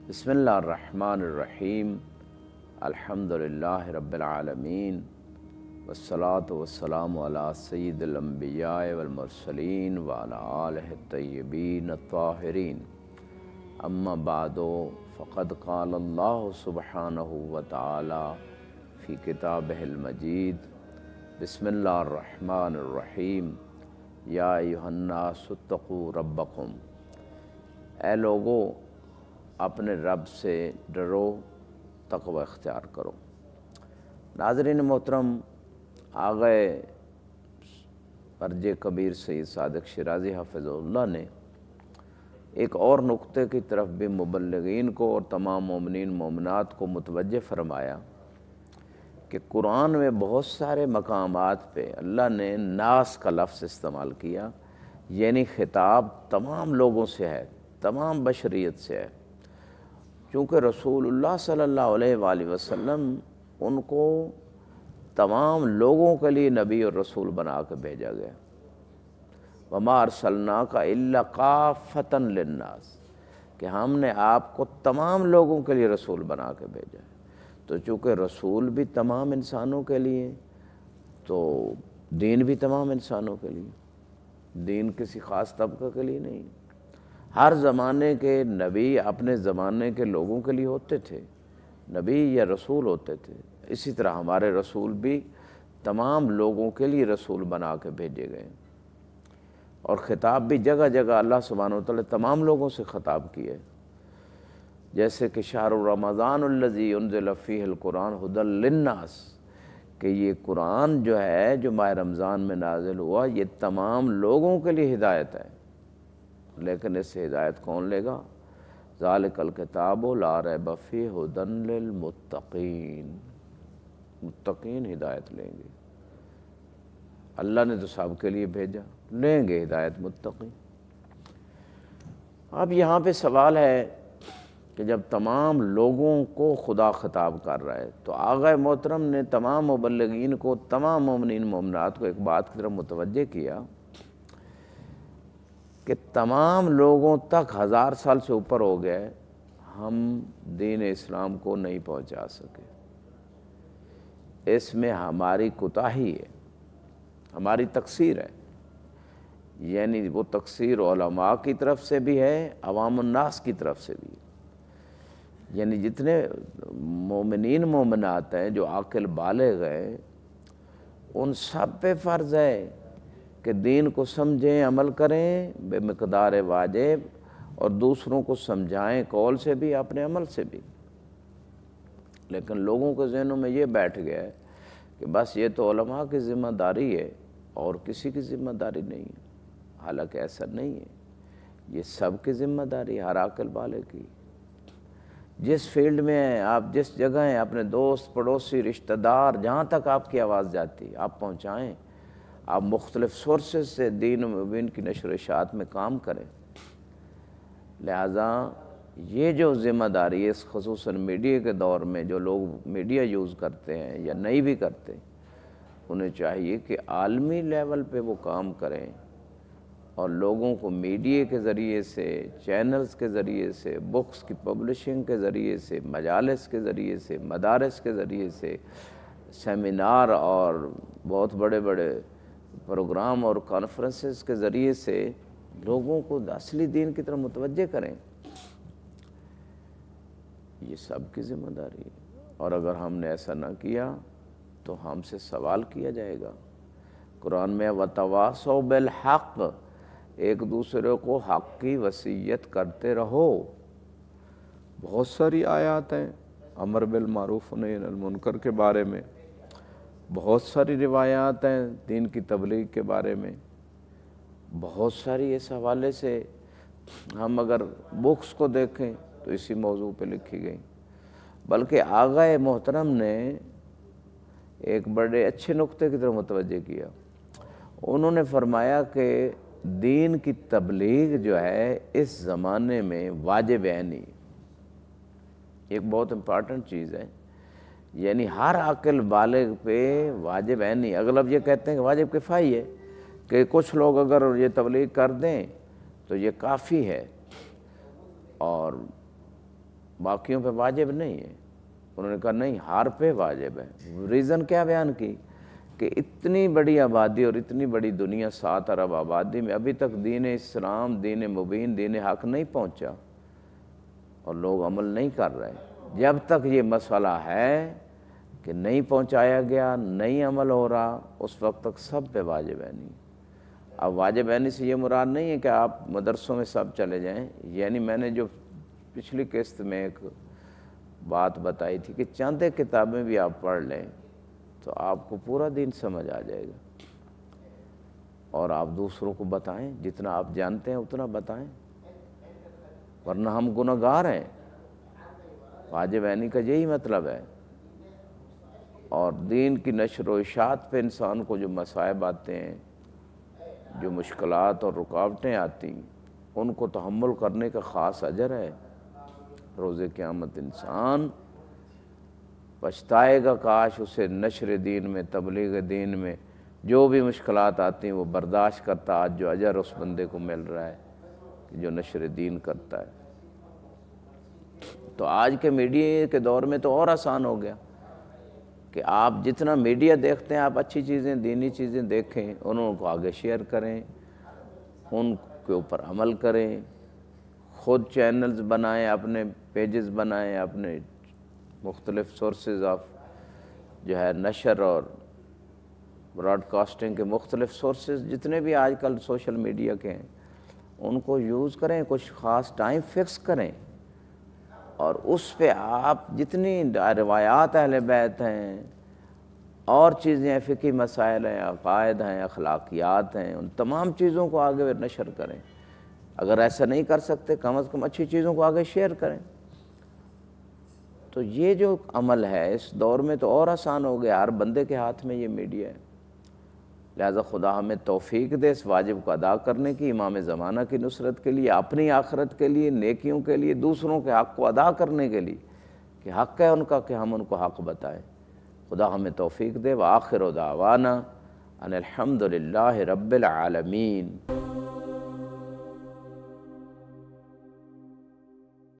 بسم اللہ الرحمن الرحیم الحمدللہ رب العالمین والصلاة والسلام علی سید الانبیاء والمرسلین وعلی آلہ الطیبین الطاہرین اما بعد فقد قال اللہ سبحانہ وتعالی فی کتابہ المجید بسم اللہ الرحمن الرحیم یا ایھا الناس اتقوا ربکم، اے لوگو اپنے رب سے ڈرو، تقوی اختیار کرو۔ ناظرین محترم، آغائے ارج کبیر سید صادق شیرازی حافظ اللہ نے ایک اور نقطے کی طرف بھی مبلغین کو اور تمام مومنین مومنات کو متوجہ فرمایا کہ قرآن میں بہت سارے مقامات پہ اللہ نے ناس کا لفظ استعمال کیا، یعنی خطاب تمام لوگوں سے ہے، تمام بشریت سے ہے، چونکہ رسول اللہ صلی اللہ علیہ وآلہ وسلم ان کو تمام لوگوں کے لیے نبی اور رسول بنا کے بھیجا گیا۔ وَمَا أَرْسَلْنَاكَ إِلَّا كَافَّةً لِلنَّاسِ، کہ ہم نے آپ کو تمام لوگوں کے لیے رسول بنا کے بھیجا ہے۔ تو چونکہ رسول بھی تمام انسانوں کے لیے، تو دین بھی تمام انسانوں کے لیے، دین کسی خاص طبقہ کے لیے نہیں۔ ہر زمانے کے نبی اپنے زمانے کے لوگوں کے لیے ہوتے تھے، نبی یا رسول ہوتے تھے، اسی طرح ہمارے رسول بھی تمام لوگوں کے لیے رسول بنا کے بھیجے گئے، اور خطاب بھی جگہ جگہ اللہ سبحانہ وتعالی تمام لوگوں سے خطاب کیے، جیسے کہ شہر رمضان الذی انزل فیہ القرآن ھدی للناس، کہ یہ قرآن جو ہے جو ماہ رمضان میں نازل ہوا، یہ تمام لوگوں کے لیے ہدایت ہے، لیکن اس سے ہدایت کون لے گا؟ ذالک الکتاب لا ریب فیہ ھدی للمتقین، متقین ہدایت لیں گے۔ اللہ نے تو سب کے لیے بھیجا، لیں گے ہدایت متقین۔ اب یہاں پہ سوال ہے کہ جب تمام لوگوں کو خدا خطاب کر رہا ہے، تو آغا محترم نے تمام مبلغین کو، تمام مومنین مومنات کو ایک بات کی طرف متوجہ کیا کہ تمام لوگوں تک 1000 سال سے اوپر ہو گئے، ہم دین اسلام کو نہیں پہنچا سکے۔ اس میں ہماری کوتاہی ہے، ہماری تقصیر ہے، یعنی وہ تقصیر علماء کی طرف سے بھی ہے، عوام الناس کی طرف سے بھی ہے، یعنی جتنے مومنین مومنات ہیں جو عاقل بالغ ہیں، ان سب پہ فرض ہے کہ دین کو سمجھیں، عمل کریں بے مقدار واجب، اور دوسروں کو سمجھائیں قول سے بھی، اپنے عمل سے بھی۔ لیکن لوگوں کے ذہنوں میں یہ بیٹھ گیا ہے کہ بس یہ تو علماء کی ذمہ داری ہے اور کسی کی ذمہ داری نہیں ہے، حالانکہ ایسا نہیں ہے، یہ سب کی ذمہ داری ہے، ہر عاقل بالغ کی۔ جس فیلڈ میں ہیں آپ، جس جگہ ہیں، اپنے دوست، پڑوسی، رشتہ دار، جہاں تک آپ کی آواز جاتی آپ پہنچائیں، آپ مختلف سورسز سے دین و مبین کی نشر و اشاعت میں کام کریں۔ لہٰذا یہ جو ذمہ داری ہے، اس خصوصاً میڈیا کے دور میں جو لوگ میڈیا یوز کرتے ہیں یا نہیں بھی کرتے، انہیں چاہیے کہ عالمی لیول پہ وہ کام کریں اور لوگوں کو میڈیا کے ذریعے سے، چینلز کے ذریعے سے، بکس کی پبلشنگ کے ذریعے سے، مجالس کے ذریعے سے، مدارس کے ذریعے سے، سیمینار اور بہت بڑے بڑے پروگرام اور کانفرنسز کے ذریعے سے لوگوں کو اصلی دین کی طرف متوجہ کریں۔ یہ سب کی ذمہ داری ہے، اور اگر ہم نے ایسا نہ کیا تو ہم سے سوال کیا جائے گا۔ قرآن میں وَتَوَاصَوْا بِالْحَقِّ، ایک دوسرے کو حق کی وصیت کرتے رہو۔ بہت ساری آیات ہیں امر بالمعروف و نہی عن المنکر کے بارے میں، بہت ساری روایات ہیں دین کی تبلیغ کے بارے میں، بہت ساری اس حوالے سے ہم اگر بکس کو دیکھیں تو اسی موضوع پہ لکھی گئی۔ بلکہ آغا محترم نے ایک بڑے اچھے نقطے کی طرف متوجہ کیا، انہوں نے فرمایا کہ دین کی تبلیغ جو ہے اس زمانے میں واجب عینی، ایک بہت امپارٹنٹ چیز ہے، یعنی ہر عاقل بالغ پہ واجب عینی۔ اغلب یہ کہتے ہیں کہ واجب کفائی ہے، کہ کچھ لوگ اگر یہ تبلیغ کر دیں تو یہ کافی ہے، اور باقیوں پہ واجب نہیں ہے۔ انہوں نے کہا نہیں، ہر پہ واجب ہے۔ ریزن کیا بیان کی کہ اتنی بڑی آبادی اور اتنی بڑی دنیا، 7 ارب آبادی میں ابھی تک دین اسلام، دین مبین، دین حق نہیں پہنچا اور لوگ عمل نہیں کر رہے۔ جب تک یہ مسئلہ ہے کہ نہیں پہنچایا گیا، نہیں عمل ہو رہا، اس وقت تک سب پہ واجب ہے نہیں۔ اب واجب ہے نہیں سے یہ مراد نہیں ہے کہ آپ مدرسوں میں سب چلے جائیں، یعنی میں نے جو پچھلی قسط میں ایک بات بتائی تھی کہ چند کتابیں بھی آپ پڑھ لیں تو آپ کو پورا دین سمجھ آ جائے گا، اور آپ دوسروں کو بتائیں، جتنا آپ جانتے ہیں اتنا بتائیں، ورنہ ہم گنہگار ہیں۔ واجب عینی کا یہی مطلب ہے۔ اور دین کی نشر و اشاعت پہ انسان کو جو مصائب آتے ہیں، جو مشکلات اور رکاوٹیں آتی ہیں، ان کو تحمل کرنے کا خاص اجر ہے۔ روز قیامت انسان پچھتائے گا، کاش اسے نشر دین میں، تبلیغ دین میں جو بھی مشکلات آتی ہیں وہ برداشت کرتا، آج جو اجر اس بندے کو مل رہا ہے کہ جو نشر دین کرتا ہے۔ تو آج کے میڈیا کے دور میں تو اور آسان ہو گیا کہ آپ جتنا میڈیا دیکھتے ہیں، آپ اچھی چیزیں، دینی چیزیں دیکھیں، انہوں کو آگے شیئر کریں، ان کے اوپر عمل کریں، خود چینلز بنائیں، اپنے پیجز بنائیں، اپنے مختلف سورسز آف جو ہے نشر اور براڈ کاسٹنگ کے مختلف سورسز جتنے بھی آج کل سوشل میڈیا کے ہیں، ان کو یوز کریں، کچھ خاص ٹائم فکس کریں، اور اس پہ آپ جتنی روایات اہل بیت ہیں اور چیزیں، فقہی مسائل ہیں، عقائد ہیں، اخلاقیات ہیں، ان تمام چیزوں کو آگے نشر کریں۔ اگر ایسا نہیں کر سکتے، کم از کم اچھی چیزوں کو آگے شیئر کریں۔ تو یہ جو عمل ہے اس دور میں تو اور آسان ہو گیا، ہر بندے کے ہاتھ میں یہ میڈیا ہے۔ لہذا خدا ہمیں توفیق دے اس واجب کو ادا کرنے کی، امام زمانہ کی نصرت کے لیے، اپنی آخرت کے لیے، نیکیوں کے لیے، دوسروں کے حق کو ادا کرنے کے لیے کہ حق ہے ان کا کہ ہم ان کو حق بتائیں۔ خدا ہمیں توفیق دے۔ وآخر دعوانا ان الحمد للہ رب العالمین۔